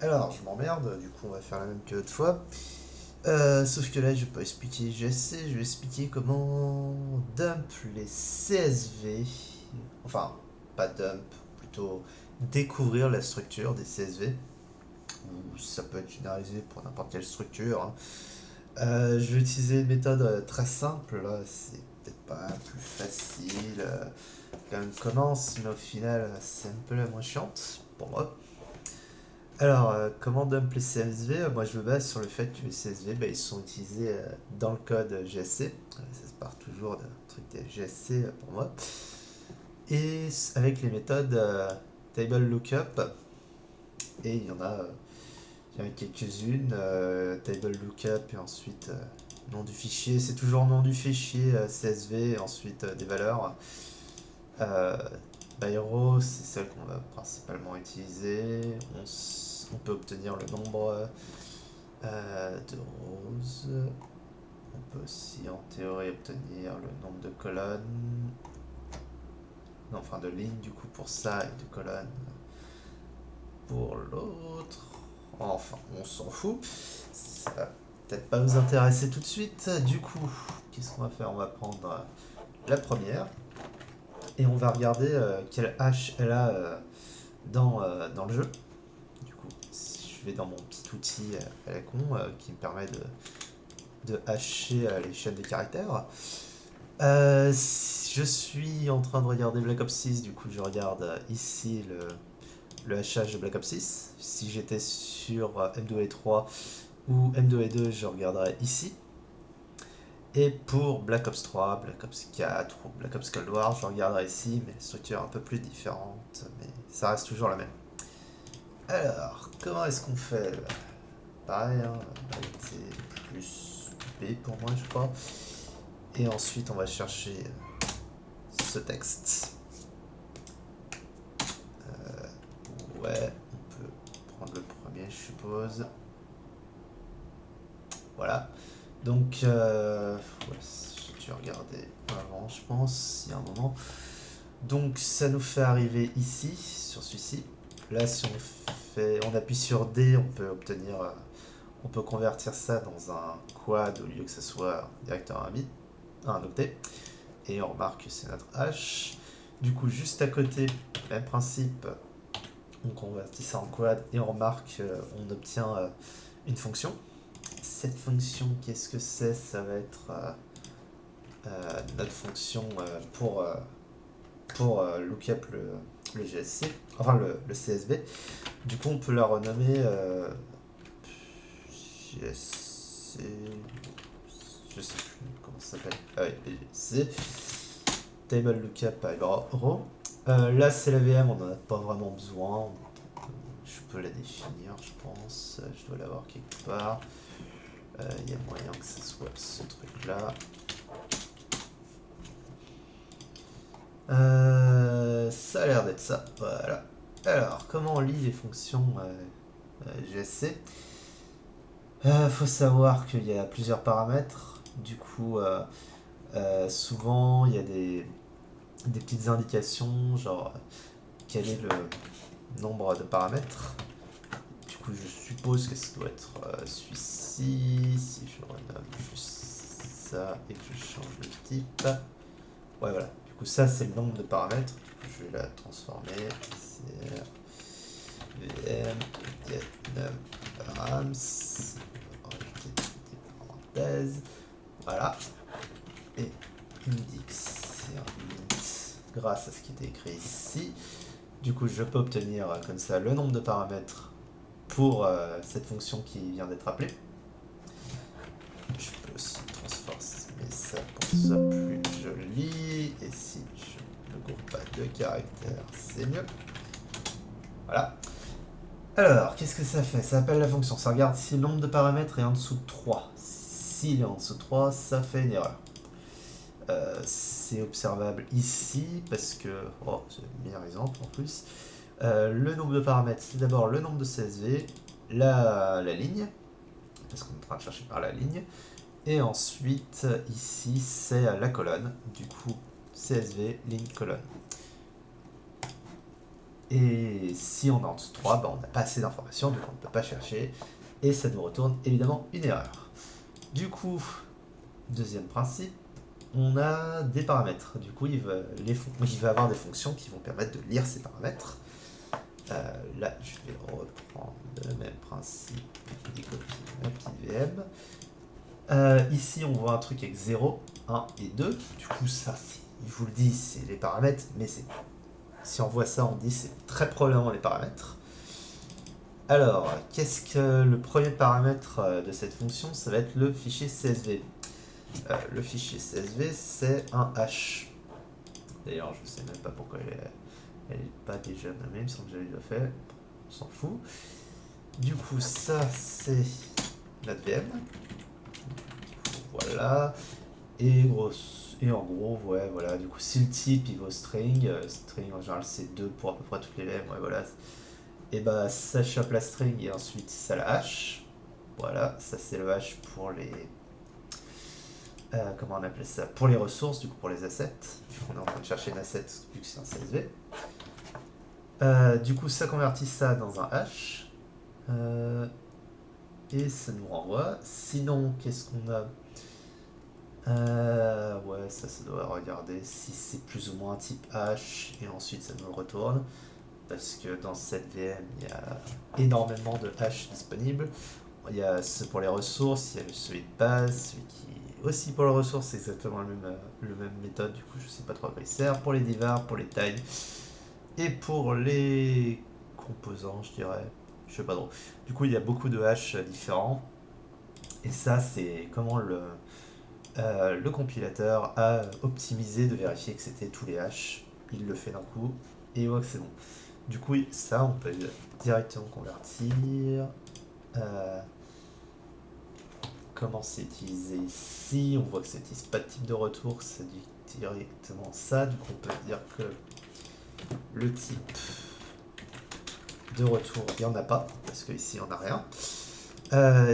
Alors, je m'emmerde, du coup on va faire la même que l'autre fois. Sauf que là, je vais pas expliquer GSC, je vais expliquer comment dump les CSV. Enfin, pas dump, plutôt découvrir la structure des CSV. Ou ça peut être généralisé pour n'importe quelle structure, hein. Je vais utiliser une méthode très simple, là, c'est peut-être pas plus facile. Quand même commence, mais au final, c'est un peu la moins chiante pour moi. Alors, comment dump les CSV? Moi, je me base sur le fait que les CSV, bah, ils sont utilisés dans le code GSC. Ça se part toujours d'un truc de GSC pour moi. Et avec les méthodes table lookup, et il y en a quelques-unes, table lookup, et ensuite nom du fichier. C'est toujours nom du fichier CSV, et ensuite des valeurs. Euh, Byro, c'est celle qu'on va principalement utiliser. On peut obtenir le nombre de roses. On peut aussi en théorie obtenir le nombre de colonnes. Non, enfin de lignes du coup pour ça et de colonnes pour l'autre. Enfin, on s'en fout. Ça va peut-être pas vous intéresser tout de suite. Du coup, qu'est-ce qu'on va faire? On va prendre la première et on va regarder quelle hache elle a dans le jeu. Du coup, si je vais dans mon petit outil à la con qui me permet de hacher les chaînes des caractères. Je suis en train de regarder Black Ops 6, du coup je regarde ici le hachage de Black Ops 6. Si j'étais sur M2A3 ou M2A2, je regarderais ici. Et pour Black Ops 3, Black Ops 4 ou Black Ops Cold War, je regarderai ici, mais structure un peu plus différente, mais ça reste toujours la même. Alors, comment est-ce qu'on fait là? Pareil, hein, c'est plus B pour moi, je crois. Et ensuite, on va chercher ce texte. Ouais, on peut prendre le premier, je suppose. Voilà. Donc, ouais, j'ai dû regarder avant, je pense, il y a un moment. Donc, ça nous fait arriver ici, sur celui-ci. Là, si on appuie sur D, on peut convertir ça dans un quad au lieu que ça soit directement un bit, un octet. Et on remarque que c'est notre H. Du coup, juste à côté, même principe, on convertit ça en quad et on remarque qu'on obtient une fonction. Cette fonction, qu'est-ce que c'est? Ça va être notre fonction pour lookup le GSC, enfin le CSV. Du coup, on peut la renommer GSC. Je sais plus comment ça s'appelle. Ah oui, GSC. Table lookup by row. Là, c'est la VM, on n'en a pas vraiment besoin. Je peux la définir, je pense. Je dois l'avoir quelque part. Il y a moyen que ce soit ce truc-là. Ça a l'air d'être ça. Voilà. Alors, comment on lit les fonctions GSC? Faut savoir qu'il y a plusieurs paramètres. Du coup, souvent, il y a des petites indications, genre quel est le nombre de paramètres. Du coup, je suppose que ça doit être celui-ci. Si je renomme juste ça et que je change le type. Ouais, voilà. Du coup, ça, c'est le nombre de paramètres. Je vais la transformer. C'est VM get num params. Rajouter des parenthèses. Voilà. Et index. C'est un int grâce à ce qui était écrit ici. Du coup, je peux obtenir comme ça le nombre de paramètres pour cette fonction qui vient d'être appelée. Je peux aussi transformer ça pour que ce soit plus joli. Et si je ne groupe pas de caractères, c'est mieux. Voilà. Alors, qu'est-ce que ça fait? Ça appelle la fonction. Ça regarde si le nombre de paramètres est en dessous de 3. S'il est en dessous de 3, ça fait une erreur. C'est observable ici parce que, oh, c'est le meilleur exemple en plus. Le nombre de paramètres, c'est d'abord le nombre de CSV, la ligne, parce qu'on est en train de chercher par la ligne, et ensuite ici c'est la colonne, du coup CSV, ligne, colonne. Et si on est en dessous de 3, bah, on n'a pas assez d'informations, donc on ne peut pas chercher. Et ça nous retourne évidemment une erreur. Du coup, deuxième principe, on a des paramètres. Du coup, il va avoir des fonctions qui vont permettre de lire ces paramètres. Là, je vais reprendre le même principe et copier ma petite VM. Ici, on voit un truc avec 0, 1 et 2. Du coup, ça, je vous le dis, c'est les paramètres, mais si on voit ça, on dit c'est très probablement les paramètres. Alors, qu'est-ce que le premier paramètre de cette fonction? Ça va être le fichier CSV. Le fichier CSV, c'est un hash. D'ailleurs, je sais même pas pourquoi elle n'est pas déjà nommée, il me semble que j'avais déjà fait. On s'en fout. Du coup, ça, c'est notre VM. Voilà. Et en gros, ouais, voilà. Du coup, si le type il vaut string, string en général c'est 2 pour à peu près toutes les VM, ouais, voilà. Et bah, ça chope la string et ensuite ça la hash. Voilà, ça c'est le hash pour les. Comment on appelle ça? Pour les ressources, du coup, pour les assets. Du coup, on est en train de chercher une asset vu que c'est un CSV. Du coup, ça convertit ça dans un hash. Et ça nous renvoie. Sinon, qu'est-ce qu'on a? Ouais, ça doit regarder si c'est plus ou moins un type hash. Et ensuite, ça nous le retourne. Parce que dans cette VM, il y a énormément de hash disponibles. Il y a ceux pour les ressources, il y a celui de base, celui qui est aussi pour les ressources, c'est exactement le même méthode, du coup je sais pas trop à quoi il sert, pour les divars, pour les tailles, et pour les composants, je dirais, je sais pas trop. Du coup il y a beaucoup de hash différents, et ça c'est comment le compilateur a optimisé de vérifier que c'était tous les hash, il le fait d'un coup, et il voit que c'est bon. Du coup ça on peut directement convertir. Comment c'est utilisé ici? On voit que ça n'utilise pas de type de retour, c'est directement ça. Du coup, on peut dire que le type de retour, il n'y en a pas, parce qu'ici, on n'a rien.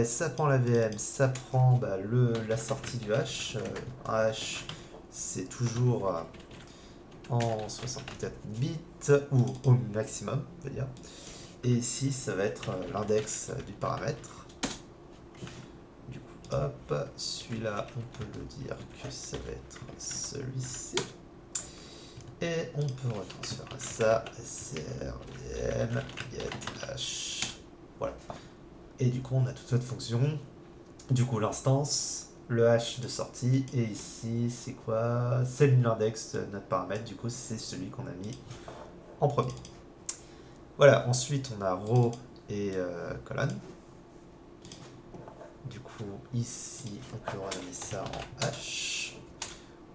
Ça prend la VM, ça prend bah, la sortie du hash. Un hash, c'est toujours en 64 bits, ou au maximum, on peut dire. Et ici, ça va être l'index du paramètre. Hop, celui-là, on peut le dire que ça va être celui-ci. Et on peut retransférer ça, srvm, getH. Voilà. Et du coup, on a toute notre fonction. Du coup, l'instance, le hash de sortie, et ici, c'est quoi? C'est l'index de notre paramètre, du coup, c'est celui qu'on a mis en premier. Voilà, ensuite, on a row et colonne. Du coup, ici, on peut renommer ça en hash.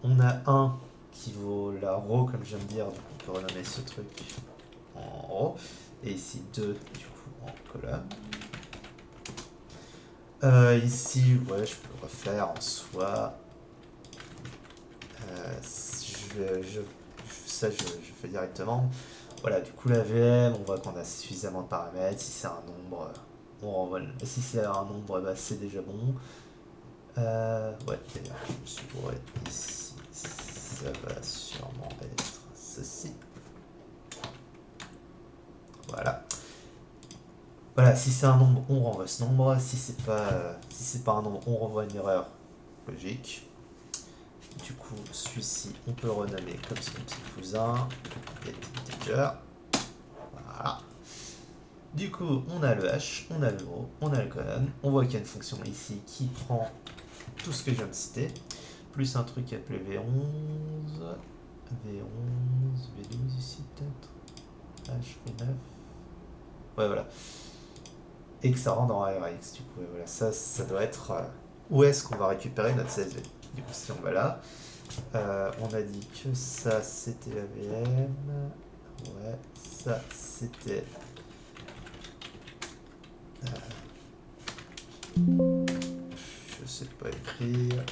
On a un qui vaut la row, comme je viens de dire, donc on peut renommer ce truc en row. Et ici, 2, du coup, en colonne. Ici, ouais, je peux le refaire en soi. Ça, je fais directement. Voilà, du coup, la VM, on voit qu'on a suffisamment de paramètres. Si c'est un nombre, on renvoie. Si c'est un nombre, bah, c'est déjà bon. Ouais, d'ailleurs, je me suis bourré ici. Ça va sûrement être ceci. Voilà. Voilà, si c'est un nombre, on renvoie ce nombre. Si c'est pas un nombre, on renvoie une erreur logique. Du coup, celui-ci, on peut le renommer comme son petit cousin, getInteger. Voilà. Du coup, on a le hash, on a le row, on a le colonne. On voit qu'il y a une fonction ici qui prend tout ce que je viens de citer, plus un truc appelé V11, V12 ici peut-être, H, V9. Ouais, voilà. Et que ça rend dans ARX, du coup, voilà, ça doit être où est-ce qu'on va récupérer notre CSV. Du coup, si on va là, on a dit que ça c'était la VM, ouais, ça c'était je sais pas écrire,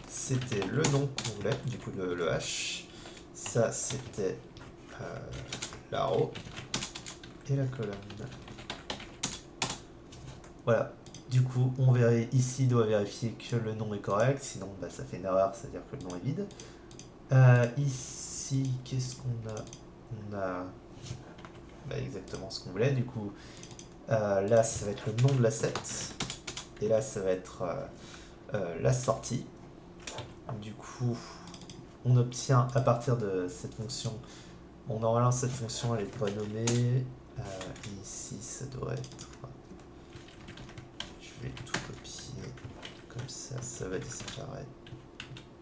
c'était le nom qu'on voulait, du coup le hash, ça c'était la row et la colonne. Voilà. Du coup, ici doit vérifier que le nom est correct, sinon ça fait une erreur, c'est-à-dire que le nom est vide. Ici, qu'est-ce qu'on a? On a exactement ce qu'on voulait. Du coup, là, ça va être le nom de l'asset. Et là, ça va être la sortie. Du coup, on obtient à partir de cette fonction. Bon, normalement, cette fonction, elle est pas nommée. Ici, ça doit être. Je vais tout copier. Comme ça va disparaître.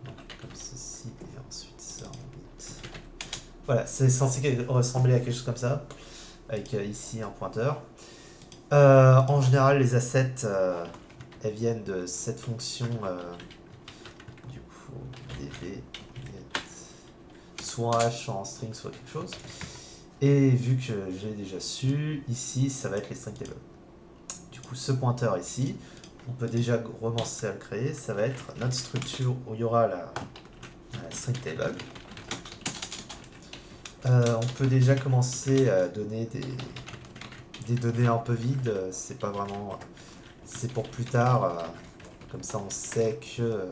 Donc, comme ceci. Et ensuite, ça en 8. Voilà, c'est censé ressembler à quelque chose comme ça. Avec ici un pointeur. En général, les assets, elles viennent de cette fonction. Du coup, db, soit en hash, soit en string, soit quelque chose. Et vu que j'ai déjà su, ici, ça va être les string tables. Du coup, ce pointeur ici, on peut déjà commencer à le créer. Ça va être notre structure où il y aura la string table. On peut déjà commencer à donner des données un peu vides. C'est pas vraiment... C'est pour plus tard. Comme ça, on sait que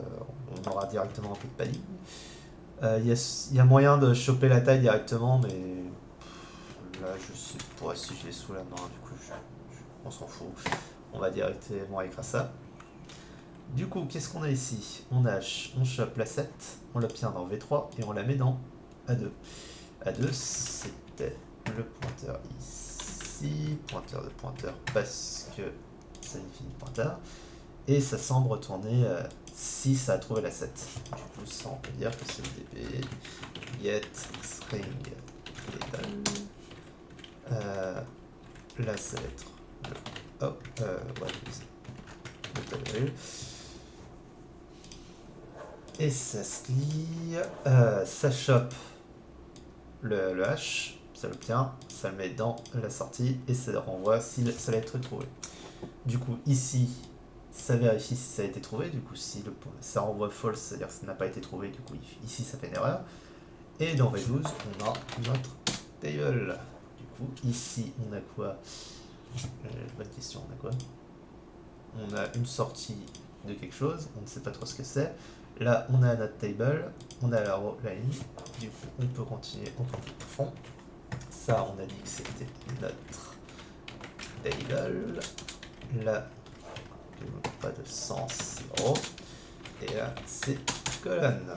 on aura directement un peu de padding. Il y a moyen de choper la taille directement, mais là, je sais pas si je l'ai sous la main, du coup, on s'en fout. On va directement écrire ça. Du coup, qu'est-ce qu'on a ici? On chope l'asset, on l'obtient dans V3 et on la met dans A2. A2, c'était le pointeur ici, pointeur de pointeur parce que ça définit le pointeur. Et ça semble retourner si ça a trouvé l'asset. Du coup, ça, on peut dire que c'est le db get string label. Là, ça va être le, le tableau. Et ça se lit, ça chope le hash, ça l'obtient, ça le met dans la sortie et ça renvoie si ça va être trouvé. Du coup, ici, ça vérifie si ça a été trouvé. Du coup, si ça renvoie false, c'est-à-dire que ça n'a pas été trouvé, du coup, ici, ça fait une erreur. Et dans V12, on a notre table. Du coup, ici, on a quoi? Bonne question, on a quoi? On a une sortie de quelque chose, on ne sait pas trop ce que c'est. Là, on a notre table, on a la ligne. Du coup, on peut continuer en fond. Ça, on a dit que c'était notre table. Là, pas de sens, 0. Et là, c'est colonne.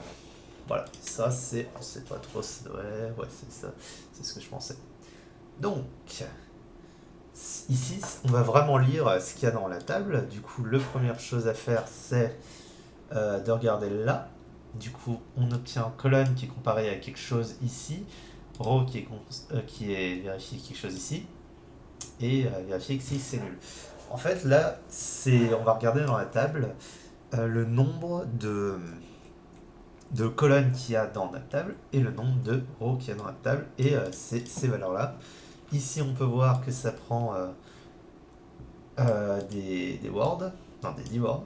Voilà, ça c'est, on sait pas trop, ouais, c'est ça, c'est ce que je pensais. Donc, ici, on va vraiment lire ce qu'il y a dans la table. Du coup, la première chose à faire, c'est de regarder là. Du coup, on obtient colonne qui est comparée à quelque chose ici, row qui est vérifié quelque chose ici, et vérifier que si c'est nul. En fait, là, on va regarder dans la table le nombre de colonnes qu'il y a dans notre table et le nombre de rows qu'il y a dans notre table et ces valeurs-là. Ici, on peut voir que ça prend des words, non, des 10 words.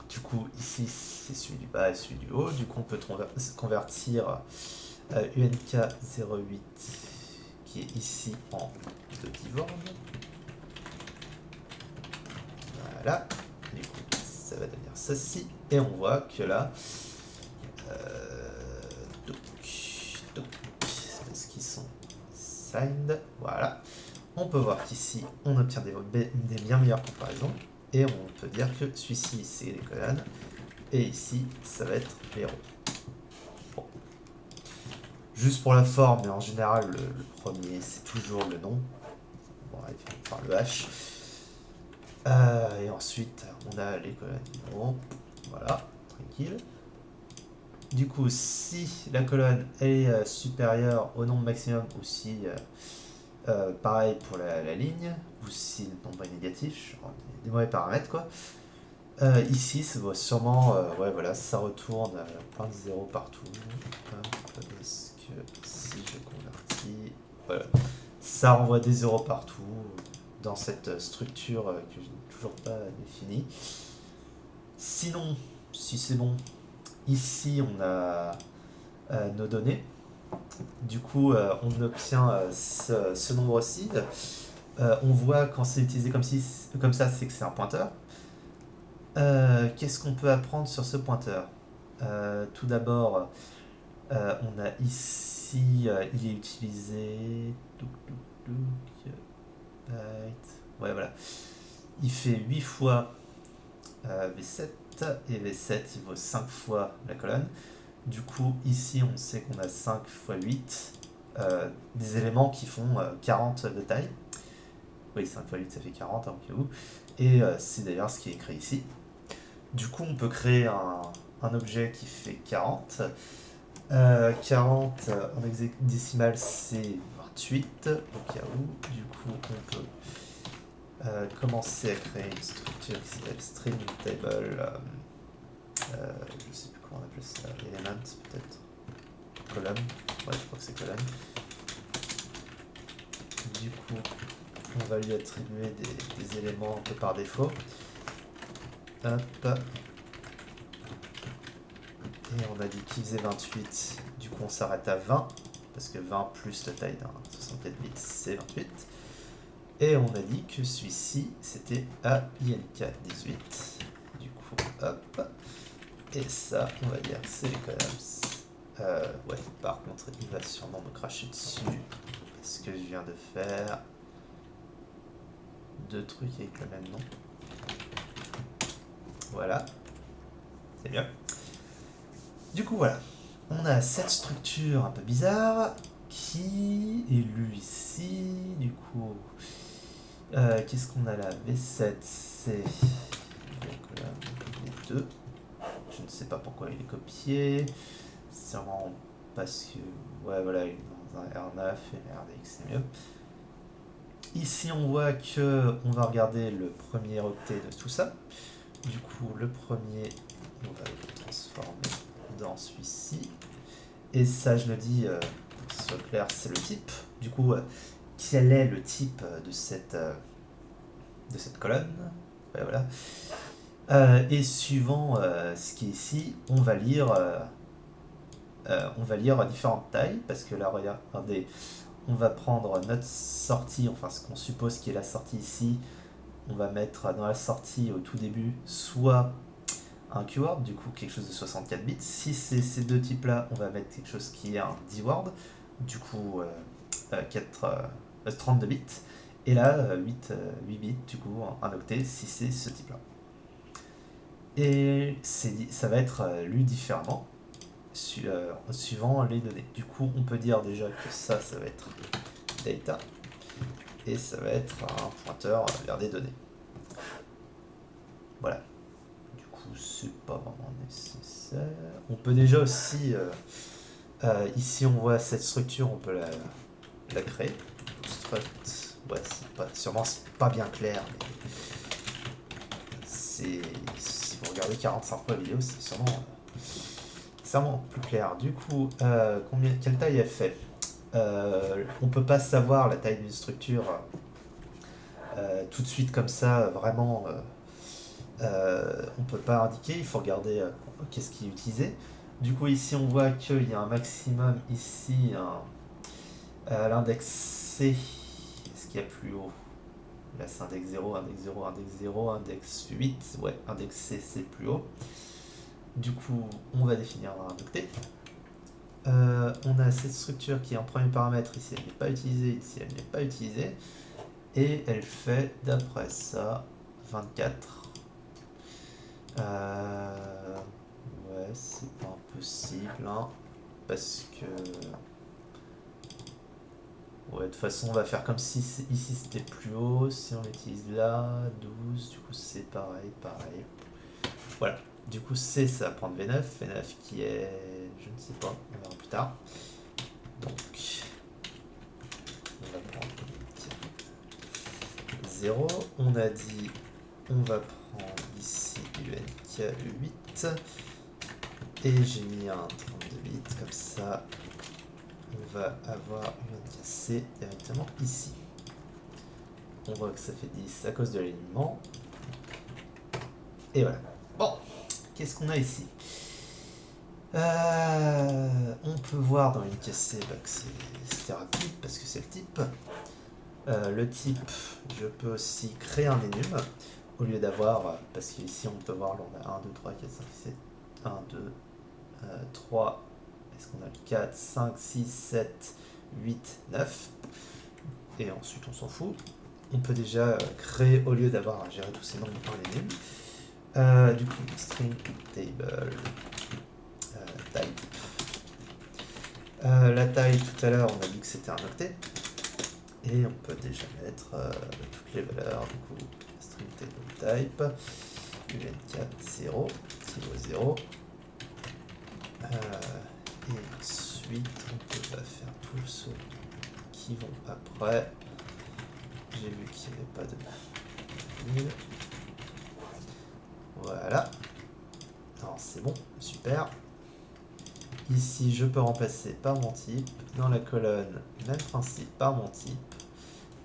Du coup, ici, c'est celui du bas et celui du haut. Du coup, on peut convertir UNK08 qui est ici en 2 words. Voilà. Du coup, ça va devenir ceci. Et on voit que là, parce qu'ils sont signed, voilà. On peut voir qu'ici, on obtient des bien meilleures comparaisons. Et on peut dire que celui-ci, c'est les colonnes. Et ici, ça va être les rows. Bon. Juste pour la forme, mais en général, le premier, c'est toujours le nom. Bon, enfin, le H. Et ensuite, on a les colonnes du nom. Voilà, tranquille. Du coup, si la colonne est supérieure au nombre maximum ou si, pareil pour la ligne, ou si le nombre est négatif, des mauvais paramètres quoi. Ici, ça va sûrement, ouais voilà, ça retourne plein de zéros partout. Est-ce que si je convertis, voilà, ça renvoie des zéros partout dans cette structure que je n'ai toujours pas définie. Sinon, si c'est bon, ici on a nos données. Du coup, on obtient ce nombre-ci. On voit quand c'est utilisé comme ça, c'est que c'est un pointeur. Qu'est-ce qu'on peut apprendre sur ce pointeur? Tout d'abord, on a ici ici, il est utilisé. Ouais, voilà. Il fait 8 fois V7 et V7 il vaut 5 fois la colonne. Du coup, ici, on sait qu'on a 5 fois 8 des éléments qui font 40 de taille. Oui, 5 fois 8 ça fait 40, hein, au cas où. Et c'est d'ailleurs ce qui est écrit ici. Du coup, on peut créer un objet qui fait 40. 40 en hexadécimal, c'est 28, au cas où. Du coup, on peut commencer à créer une structure qui s'appelle string table. Je sais plus comment on appelle ça, element peut-être. Colonne. Ouais, je crois que c'est colonne. Du coup, on va lui attribuer des éléments un peu par défaut. Hop. Et on a dit qu'il faisait 28, du coup on s'arrête à 20, parce que 20 plus la taille d'un 64 bits, c'est 28. Et on a dit que celui-ci, c'était AINK 18. Du coup, hop. Et ça, on va dire, c'est les columns. Ouais, par contre, il va sûrement me cracher dessus. Ce que je viens de faire. Deux trucs avec le même nom. Voilà. C'est bien. Du coup, voilà. On a cette structure un peu bizarre qui est lue ici. Du coup, qu'est-ce qu'on a là? V7, c'est donc, les deux. Je ne sais pas pourquoi il est copié. C'est sûrement parce que, ouais, voilà, il est dans un R9 et RDX c'est mieux. Ici, on voit que on va regarder le premier octet de tout ça. Du coup, le premier, on va le transformer dans celui-ci. Et ça, je le dis, pour que ce soit clair, c'est le type. Du coup, quel est le type de cette colonne? Ouais, voilà. Et suivant ce qui est ici, on va lire différentes tailles, parce que là, regardez, on va prendre notre sortie, enfin ce qu'on suppose qui est la sortie ici, on va mettre dans la sortie au tout début soit un keyword, du coup quelque chose de 64 bits. Si c'est ces deux types là, on va mettre quelque chose qui est un D-word, du coup 32 bits. Et là 8 bits, du coup un octet si c'est ce type là. Et ça va être lu différemment suivant les données. Du coup on peut dire déjà que ça va être data et ça va être un pointeur vers des données. Voilà. Du coup, c'est pas vraiment nécessaire. On peut déjà aussi, ici on voit cette structure, on peut la créer. Struct, ouais, sûrement c'est pas bien clair, mais si vous regardez 45 fois la vidéo, c'est sûrement plus clair. Du coup, quelle taille elle fait? On peut pas savoir la taille d'une structure tout de suite comme ça, vraiment. On peut pas indiquer, il faut regarder qu'est-ce qui est utilisé. Du coup, ici, on voit qu'il y a un maximum ici, l'index C, ce qu'il y a plus haut. Là, c'est index 0, index 0, index 0, index 8. Ouais, index C, c'est plus haut. Du coup, on va définir un octet. On a cette structure qui est en premier paramètre. Ici, elle n'est pas utilisée. Ici, elle n'est pas utilisée. Et elle fait, d'après ça, 24. Ouais, c'est pas impossible, hein, parce que... Ouais, de toute façon, on va faire comme si ici c'était plus haut, si on l'utilise là, 12, du coup c'est pareil. Voilà, du coup C, ça va prendre V9 qui est... je ne sais pas, on verra plus tard. Donc, on va prendre 0, on a dit, on va prendre ici UNK 8, et j'ai mis un 32 bits, comme ça, on va avoir une C directement ici. On voit que ça fait 10 à cause de l'alignement. Et voilà. Bon, qu'est-ce qu'on a ici? On peut voir dans une C que c'est rapide parce que c'est le type. Le type, je peux aussi créer un enum au lieu d'avoir, parce qu'ici on peut voir, là on a 1, 2, 3, 4, 5, 7, 1, 2, 3 est-ce qu'on a le 4, 5, 6, 7, 8, 9. Et ensuite on s'en fout. On peut déjà créer, au lieu d'avoir à gérer tous ces nombres par les lignes. Du coup, string table type. La taille, tout à l'heure, on a dit que c'était un octet. Et on peut déjà mettre toutes les valeurs. Du coup, string table type, un4, 0, 0, 0. Et ensuite, on peut faire tous ceux qui vont après. J'ai vu qu'il n'y avait pas de nul. Voilà. Non, c'est bon, super. Ici, je peux remplacer par mon type. Dans la colonne, même principe, par mon type.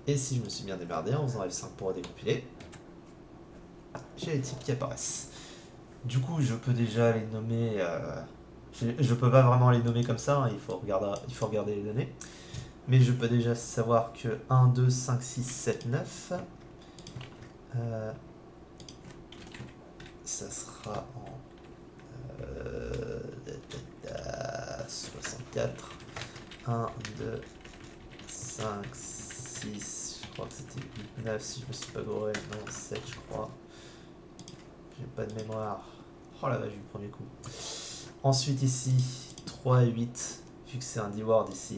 Et si je me suis bien démerdé en faisant F5 pour décompiler, j'ai les types qui apparaissent. Du coup, je peux déjà les nommer. Je peux pas vraiment les nommer comme ça, hein, il faut regarder les données. Mais je peux déjà savoir que 1, 2, 5, 6, 7, 9. Ça sera en 64. 1, 2, 5, 6, je crois que c'était 8, 9 si je me suis pas gouré, non 7 je crois. J'ai pas de mémoire. Oh la vache du premier coup. Ensuite ici, 3 et 8, vu que c'est un D-word ici,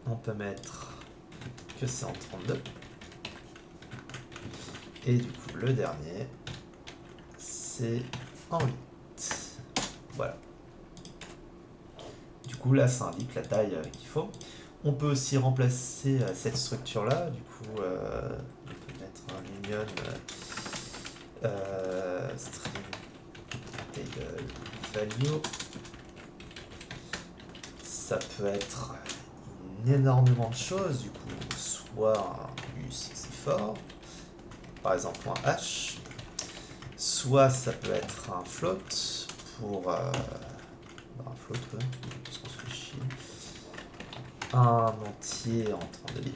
on peut mettre que c'est en 32. Et du coup le dernier, c'est en 8. Voilà. Du coup là ça indique la taille qu'il faut. On peut aussi remplacer cette structure là, du coup on peut mettre un union string table value. Ça peut être énormément de choses, du coup soit un U64, par exemple un hash, soit ça peut être un float pour un float, ouais, parce qu'on se fait chier. Un entier en 32 bits,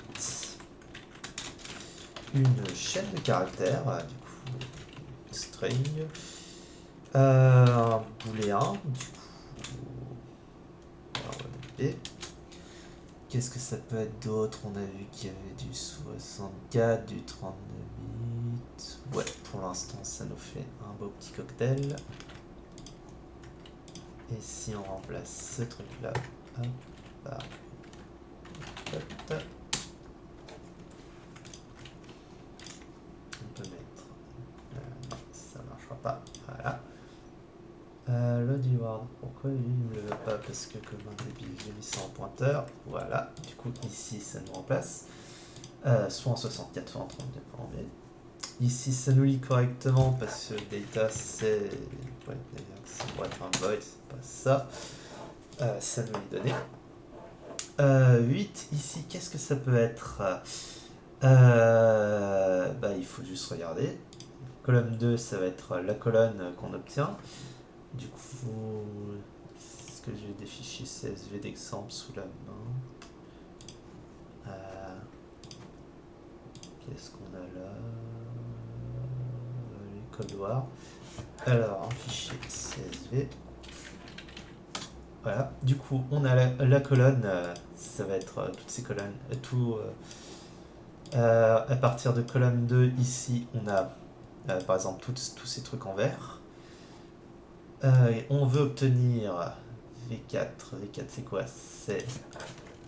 une chaîne de caractères, du coup, string, un booléen, du coup, on va mettre B. Qu'est-ce que ça peut être d'autre? On a vu qu'il y avait du 64, du 32 bits. Ouais, pour l'instant, ça nous fait un beau petit cocktail. Et si on remplace ce truc-là par on peut mettre... non, ça marchera pas. Voilà. Le D-word, pourquoi lui il ne le veut pas? Parce que comme un débile, j'ai mis ça en pointeur. Voilà, du coup ici ça nous remplace. Soit en 64, soit en 32 pour en Ici ça nous lit correctement parce que data c'est... Ouais, d'ailleurs ça pourrait être un void, c'est pas ça. Ça nous lit donné. 8, ici qu'est-ce que ça peut être? Bah, il faut juste regarder. Colonne 2, ça va être la colonne qu'on obtient. Du coup, est-ce que j'ai des fichiers CSV d'exemple sous la main? Qu'est-ce qu'on a là? Les codes noirs. Alors, un fichier CSV. Voilà, du coup, on a la colonne, ça va être toutes ces colonnes, à partir de colonne 2, ici, on a par exemple tous ces trucs en vert. On veut obtenir V4. V4 c'est quoi? C'est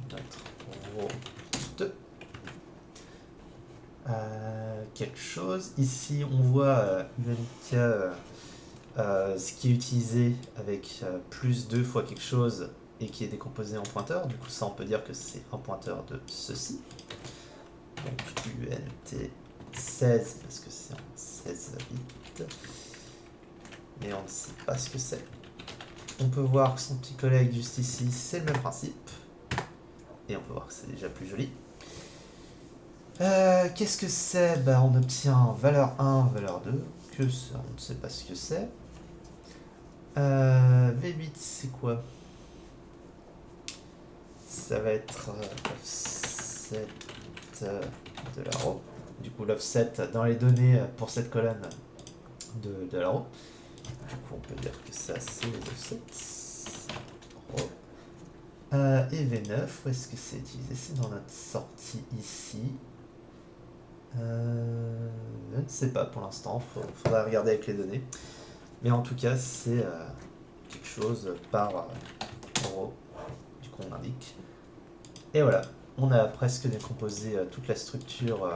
notre row 2. Quelque chose. Ici on voit ce qui est utilisé avec plus 2 fois quelque chose et qui est décomposé en pointeur. Du coup ça on peut dire que c'est un pointeur de ceci. Donc UNT 16 parce que c'est en 16 bits. Mais on ne sait pas ce que c'est. On peut voir que son petit collègue juste ici, c'est le même principe. Et on peut voir que c'est déjà plus joli. Qu'est-ce que c'est? Bah, on obtient valeur 1, valeur 2. Que ça, on ne sait pas ce que c'est. V8, c'est quoi? Ça va être l'offset de la row. Du coup, l'offset dans les données pour cette colonne de la row. Du coup, on peut dire que ça, c'est les offsets. Et V9, où est-ce que c'est utilisé? C'est dans notre sortie ici. Je ne sais pas pour l'instant, faudra regarder avec les données. Mais en tout cas, c'est quelque chose par euro, du coup on indique. Et voilà, on a presque décomposé toute la structure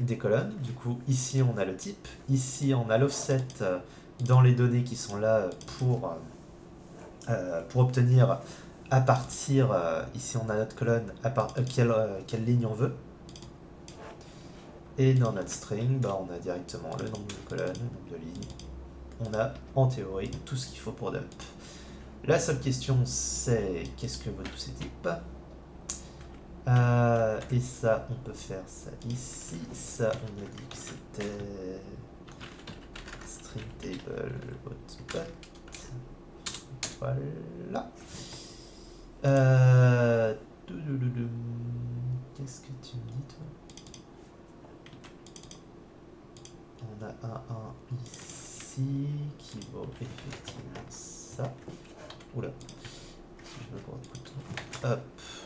des colonnes. Du coup, ici on a le type, ici on a l'offset dans les données qui sont là pour obtenir à partir, ici on a notre colonne, quelle ligne on veut. Et dans notre string, bah, on a directement le nombre de colonnes, le nombre de lignes. On a en théorie tout ce qu'il faut pour dump. La seule question c'est qu'est-ce que vaut tous ces types. Et ça, on peut faire ça ici. Ça, on a dit que c'était string table output. Voilà. Qu'est-ce que tu me dis, toi? On a un 1 ici qui vaut effectivement ça. Oula, si je me prends le bouton. Hop,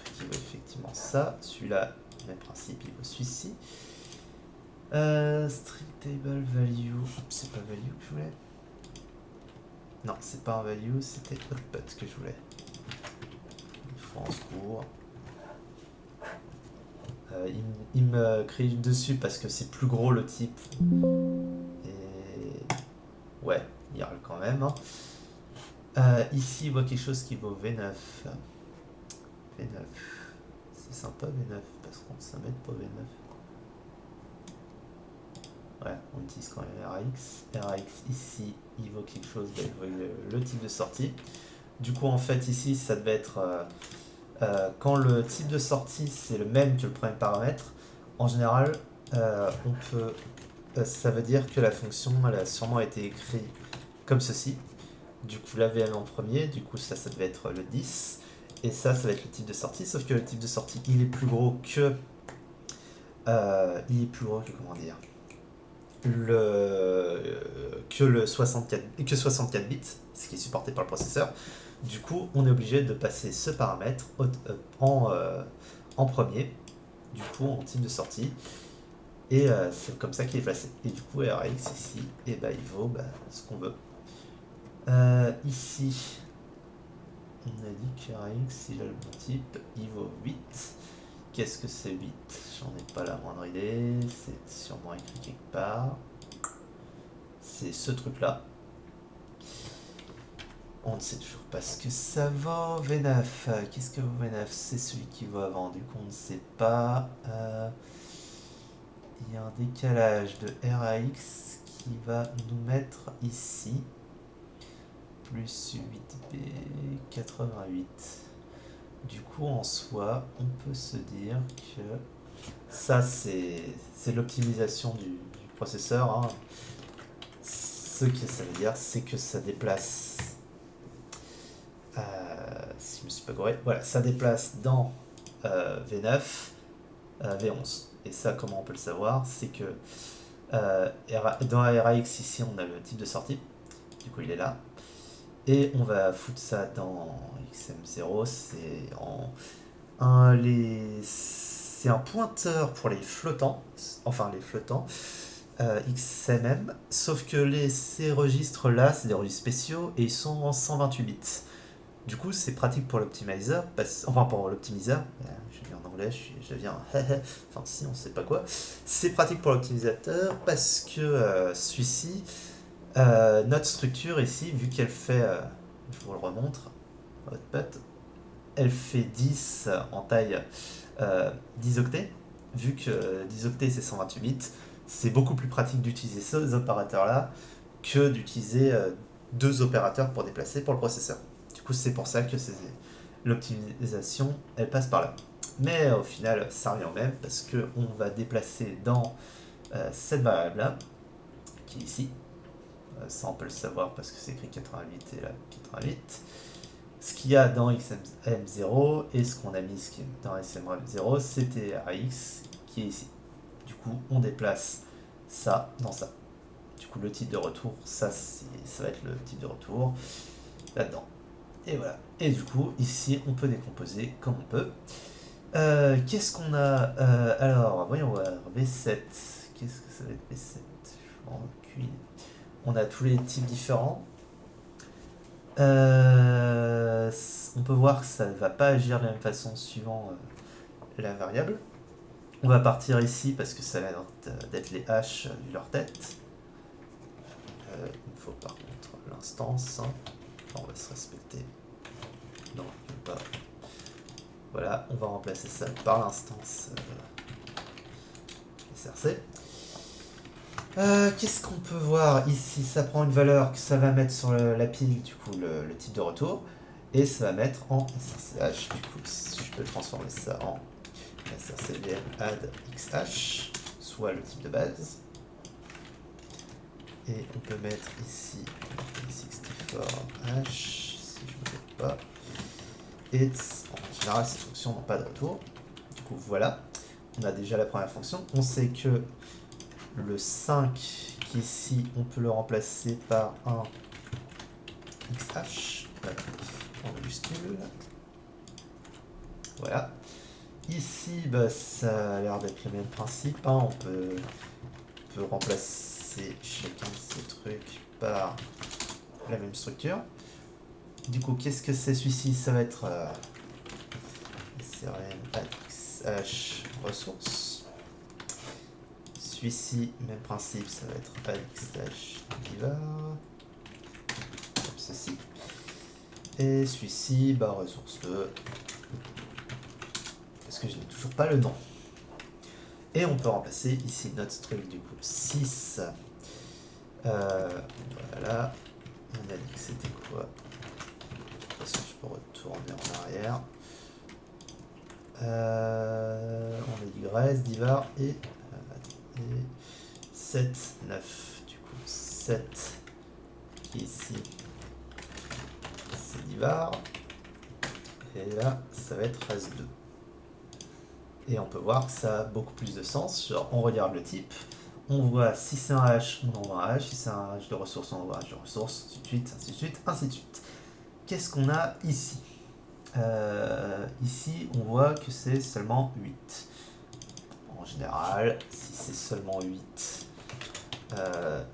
qui vaut effectivement ça. Celui-là, même principe, il vaut celui-ci. String table value. C'est pas value que je voulais. Non, c'est pas un value, c'était output que je voulais. Il faut en secours. Il me crie dessus parce que c'est plus gros le type. Et ouais, il râle quand même. Hein. Ici, il voit quelque chose qui vaut V9. V9. C'est sympa V9 parce qu'on ça m'aide pas V9. Ouais, on utilise quand même RAX. RAX ici, il vaut quelque chose, bah, il vaut le type de sortie. Du coup, en fait, ici, ça devait être quand le type de sortie c'est le même que le premier paramètre. En général, on peut, ça veut dire que la fonction elle a sûrement été écrite comme ceci. Du coup, la VM en premier, du coup, ça devait être le 10. Et ça va être le type de sortie. Sauf que le type de sortie, il est plus gros que. Comment dire, que 64 bits, ce qui est supporté par le processeur. Du coup, on est obligé de passer ce paramètre en premier, du coup en type de sortie. Et c'est comme ça qu'il est placé. Et du coup, RX ici, et bah, il vaut ce qu'on veut. Ici, on a dit que RX, si j'ai le bon type, il vaut 8. Qu'est-ce que c'est 8? J'en ai pas la moindre idée. C'est sûrement écrit quelque part. C'est ce truc-là. On ne sait toujours pas ce que ça vaut. V9. Qu'est-ce que vaut V9? C'est celui qui vaut avant. Du coup, on ne sait pas. Il y a un décalage de RAX qui va nous mettre ici. Plus 8B88. Du coup, en soi, on peut se dire que ça, c'est l'optimisation du processeur. Hein. Ce que ça veut dire, c'est que ça déplace. Si je me suis pas gouré, voilà, ça déplace dans V9 V11. Et ça, comment on peut le savoir? C'est que dans RAX, ici, on a le type de sortie. Du coup, il est là. Et on va foutre ça dans XM0. C'est c'est un pointeur pour les flottants. Enfin, les flottants. XMM. Sauf que ces registres-là, c'est des registres spéciaux et ils sont en 128 bits. Du coup, c'est pratique pour l'optimizer, enfin pour l'optimiseur, je viens en anglais, je viens, enfin si on sait pas quoi. C'est pratique pour l'optimisateur parce que celui-ci, notre structure ici, vu qu'elle fait, je vous le remontre, output, elle fait 10 en taille 10 octets, vu que 10 octets c'est 128 bits, c'est beaucoup plus pratique d'utiliser ces opérateurs-là que d'utiliser deux opérateurs pour déplacer pour le processeur. Du coup, c'est pour ça que l'optimisation, elle passe par là. Mais au final, ça revient au même parce qu'on va déplacer dans cette variable-là, qui est ici. Ça, on peut le savoir parce que c'est écrit 88 et là, 88. Ce qu'il y a dans XM0 et ce qu'on a mis dans XM0, c'était RX qui est ici. Du coup, on déplace ça dans ça. Du coup, le type de retour, ça va être le type de retour là-dedans. Et voilà. Et du coup, ici, on peut décomposer comme on peut. Qu'est-ce qu'on a alors, voyons voir. V7. Qu'est-ce que ça va être V7? Je m'en aucune. On a tous les types différents. On peut voir que ça ne va pas agir de la même façon suivant la variable. On va partir ici parce que ça a l'air d'être les haches de leur tête. Il me faut par contre l'instance. Hein. Enfin, on va se respecter. Non, je ne veux pas. Voilà, on va remplacer ça par l'instance SRC. Qu'est-ce qu'on peut voir ici? Ça prend une valeur que ça va mettre sur la pile, du coup, le type de retour. Et ça va mettre en SRCH. Du coup, je peux transformer ça en SRCVM add XH, soit le type de base. Et on peut mettre ici 64H, si je ne me trompe pas. Et en général, ces fonctions n'ont pas de retour. Du coup, voilà. On a déjà la première fonction. On sait que le 5 qui ici, on peut le remplacer par un XH en majuscule. Voilà. Ici, bah, ça a l'air d'être le même principe. Hein. On peut remplacer chacun de ces trucs par la même structure. Du coup, qu'est-ce que c'est celui-ci? Ça va être CRM XH ressources. Celui-ci, même principe, ça va être AXH divar, comme ceci. Et celui-ci, bah, ressource 2, parce que je n'ai toujours pas le nom. Et on peut remplacer ici notre string du coup 6. Voilà. On a dit que c'était quoi? De toute façon, je peux retourner en arrière. On a dit res, divar et 7, 9. Du coup, 7 qui est ici, c'est divar. Et là, ça va être res 2. Et on peut voir que ça a beaucoup plus de sens. Genre, on regarde le type, on voit si c'est un hash, on envoie un hash, si c'est un hash de ressources, on envoie un hash de ressources, ainsi de suite, ainsi de suite, ainsi de suite. Qu'est-ce qu'on a ici? Ici, on voit que c'est seulement 8. En général, si c'est seulement 8, on peut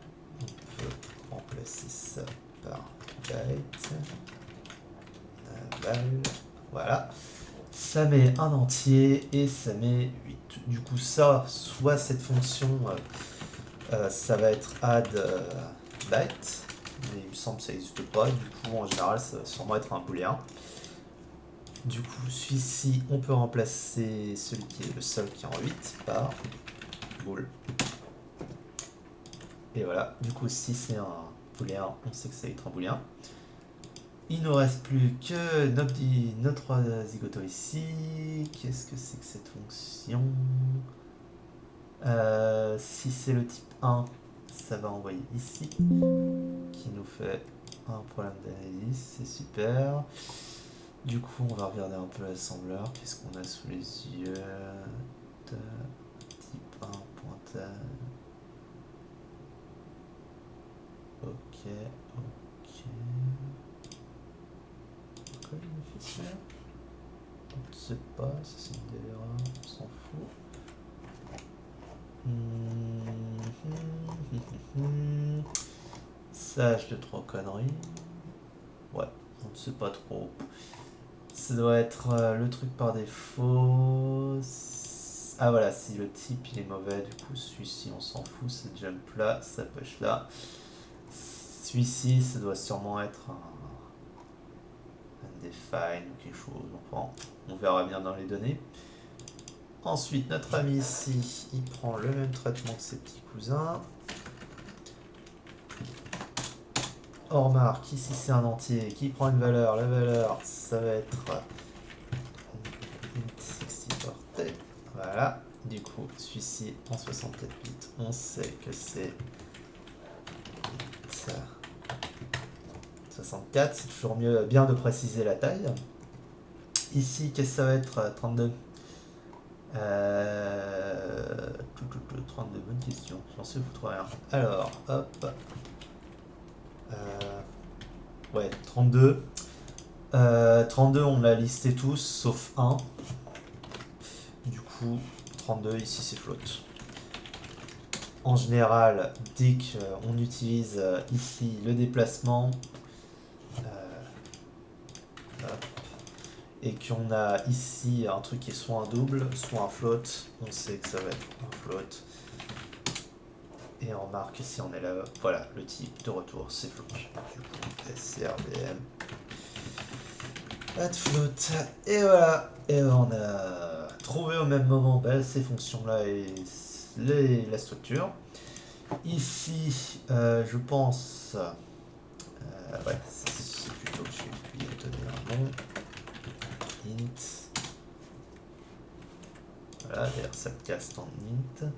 remplacer ça par byte, voilà. Ça met un entier et ça met 8. Du coup, ça, soit cette fonction, ça va être add byte, mais il me semble que ça n'existe pas. Du coup, en général, ça va sûrement être un booléen. Du coup, celui-ci, on peut remplacer celui qui est le seul qui est en 8 par bool. Et voilà, du coup, si c'est un booléen, on sait que ça va être un booléen. Il ne nous reste plus que notre zigoto ici. Qu'est-ce que c'est que cette fonction? Si c'est le type 1, ça va envoyer ici, qui nous fait un problème d'analyse, c'est super. Du coup, on va regarder un peu l'assembleur. Qu'est-ce qu'on a sous les yeux de type 1 pointage. Ok. Pourquoi il me fait ça? On ne sait pas, ça c'est une DLR, on s'en fout. Sage de 3 conneries. Ouais, on ne sait pas trop. Ça doit être le truc par défaut. Ah voilà, si le type il est mauvais, du coup celui-ci on s'en fout, c'est jump là, ça push là. Celui-ci, ça doit sûrement être un define ou quelque chose. Enfin, on verra bien dans les données. Ensuite, notre ami ici, il prend le même traitement que ses petits cousins. On remarque ici c'est un entier qui prend une valeur. La valeur, ça va être int64. Voilà. Du coup, celui-ci en 64 bits, on sait que c'est 64. C'est toujours mieux, bien de préciser la taille. Ici, qu'est-ce que ça va être 32? 32, bonne question. J'en sais foutre rien. Alors, hop. Ouais, 32. 32, on l'a listé tous, sauf un. Du coup, 32, ici c'est float. En général, dès qu'on utilise ici le déplacement, hop, et qu'on a ici un truc qui est soit un double, soit un float, on sait que ça va être un float. Et on remarque si on est là, voilà, le type de retour, c'est float. Du coup, SRVM, add float, et voilà. Et on a trouvé au même moment ces fonctions-là et la structure. Ici, je pense, ouais, c'est plutôt que je vais lui donner un nom. Int. Voilà, d'ailleurs ça le caste en int.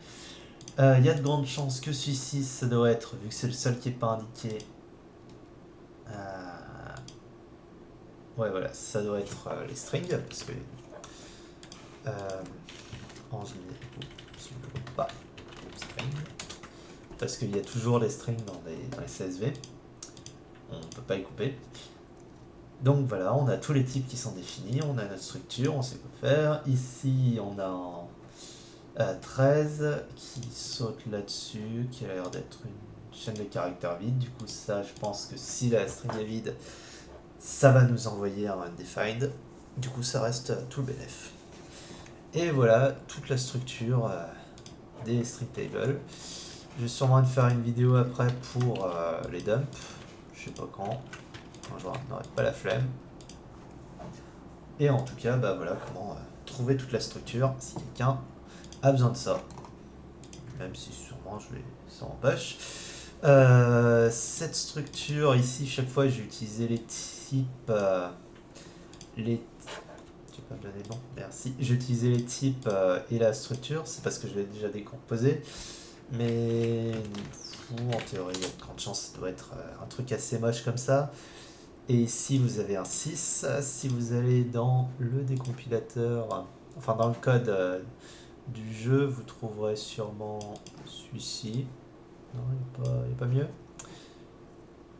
Il y a de grandes chances que celui-ci, ça doit être, vu que c'est le seul qui n'est pas indiqué. Ouais, voilà, ça doit être les strings, parce que en général, je ne vois pas string, parce qu'il y a toujours les strings dans les CSV. On ne peut pas y couper. Donc voilà, on a tous les types qui sont définis, on a notre structure, on sait quoi faire. Ici, on a un 13 qui saute là-dessus, qui a l'air d'être une chaîne de caractères vide. Du coup, ça, je pense que si la string est vide, ça va nous envoyer un undefined. Du coup, ça reste tout le bénéf. Et voilà toute la structure des string tables. Je vais sûrement faire une vidéo après pour les dumps. Je sais pas quand. Un jour, je n'aurai pas la flemme. Et en tout cas, bah voilà comment trouver toute la structure si quelqu'un a besoin de ça. Même si sûrement je vais s'en empêche. Cette structure ici, chaque fois j'ai utilisé les types. Les tu peux me donner le nom, merci. J'ai utilisé les types et la structure, c'est parce que je l'ai déjà décomposé. Mais en théorie, il y a de grandes chances, ça doit être un truc assez moche comme ça. Et ici, vous avez un 6. Si vous allez dans le décompilateur, enfin dans le code du jeu, vous trouverez sûrement celui-ci. Non, il n'y a pas mieux.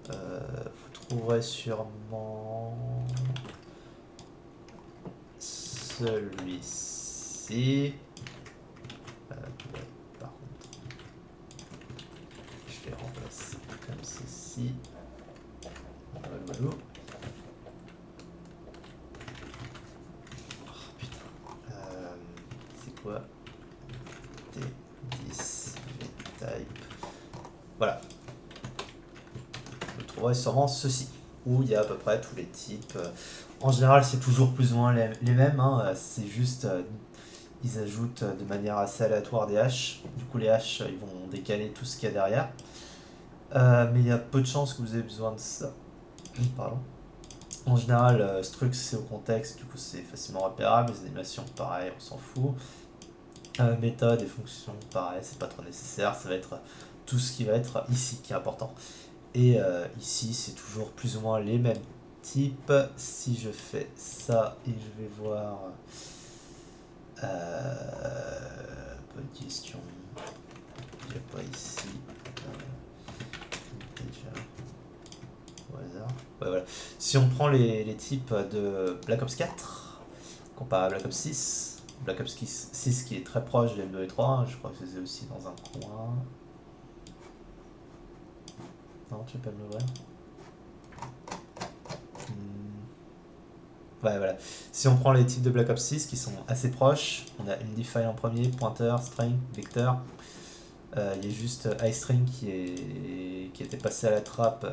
Vous trouverez sûrement celui-ci. Ouais, par contre, je vais remplacer comme ceci. Voilà. Oh putain. C'est quoi T10 type. Voilà. Vous trouverez sûrement ceci, où il y a à peu près tous les types. En général, c'est toujours plus ou moins les mêmes. Hein. C'est juste, ils ajoutent de manière assez aléatoire des hashes. Du coup, les hashes, ils vont décaler tout ce qu'il y a derrière. Mais il y a peu de chances que vous ayez besoin de ça. Pardon. En général, struct c'est au contexte, du coup c'est facilement repérable. Les animations, pareil, on s'en fout. Méthode et fonctions, pareil, c'est pas trop nécessaire. Ça va être tout ce qui va être ici qui est important. Et ici, c'est toujours plus ou moins les mêmes types. Si je fais ça et je vais voir. Bonne question. Il n'y a pas ici. Déjà. Au hasard. Ouais, voilà. Si on prend les types de Black Ops 4, comparé à Black Ops 6, Black Ops 6 qui est très proche des M2 et 3, je crois que c'est aussi dans un coin. Non, tu peux me l'ouvrir. Ouais, voilà. Si on prend les types de Black Ops 6 qui sont assez proches, on a Unify en premier, pointeur, string, vecteur. Il y a juste iString qui était passé à la trappe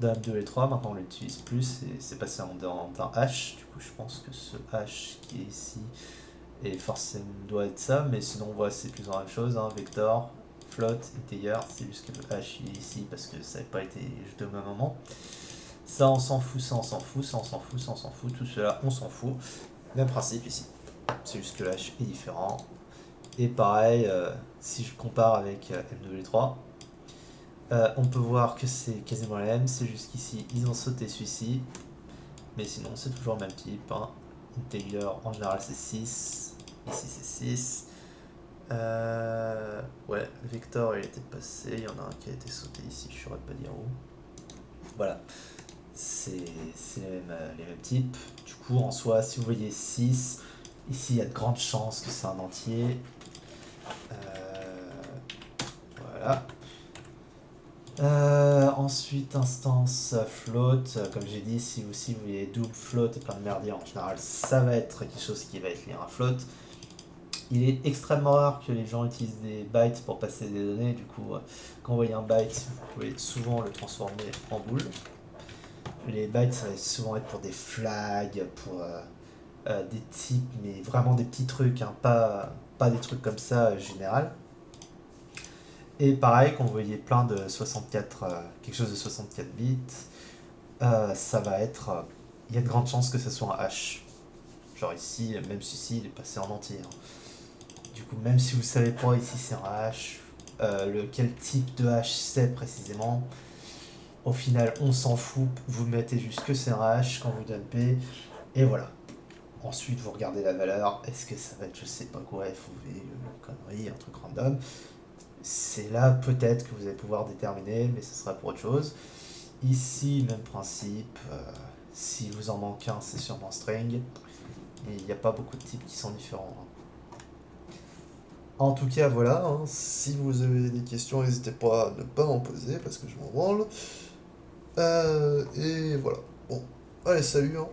dans M2 et 3. Maintenant on l'utilise plus et c'est passé dans H. Du coup, je pense que ce H qui est ici et forcément doit être ça, mais sinon on voit c'est plus ou moins la même chose, hein. Vector, float, integer, c'est juste que le H il est ici parce que ça n'avait pas été jeté au même moment. Ça on s'en fout, ça on s'en fout, ça on s'en fout, ça on s'en fout, tout cela on s'en fout. Même principe ici. C'est juste que le H est différent. Et pareil, si je compare avec M2 on peut voir que c'est quasiment la même, c'est juste qu'ici ils ont sauté celui-ci. Mais sinon c'est toujours le même type, hein. Integer en général c'est 6, ici c'est 6. Ouais, Vector il était passé, il y en a un qui a été sauté ici, je saurais pas dire où. Voilà. c'est les mêmes types. Du coup, en soi, si vous voyez 6, ici il y a de grandes chances que c'est un entier. Voilà. Ensuite, instance float. Comme j'ai dit, si vous voyez double float et plein de merdier, en général, ça va être quelque chose qui va être lié à un float. Il est extrêmement rare que les gens utilisent des bytes pour passer des données. Du coup, quand vous voyez un byte, vous pouvez souvent le transformer en boule. Les bytes, ça va souvent être pour des flags, pour des types, mais vraiment des petits trucs, hein, pas des trucs comme ça général. Et pareil, quand vous voyez plein de 64, quelque chose de 64 bits, ça va être. Il y a de grandes chances que ce soit un hash. Genre ici, même si ici il est passé en entier, hein. Du coup, même si vous savez pas ici c'est un hash, quel type de hash c'est précisément, au final on s'en fout, vous mettez juste que c'est un hash quand vous dumpez, et voilà. Ensuite vous regardez la valeur, est-ce que ça va être je sais pas quoi, FOV, connerie, un truc random. C'est là peut-être que vous allez pouvoir déterminer, mais ce sera pour autre chose. Ici, même principe, si vous en manque un, c'est sûrement string. Et il n'y a pas beaucoup de types qui sont différents, hein. En tout cas, voilà, hein, si vous avez des questions, n'hésitez pas à ne pas m'en poser parce que je m'en branle. Et voilà. Bon, allez, salut, hein.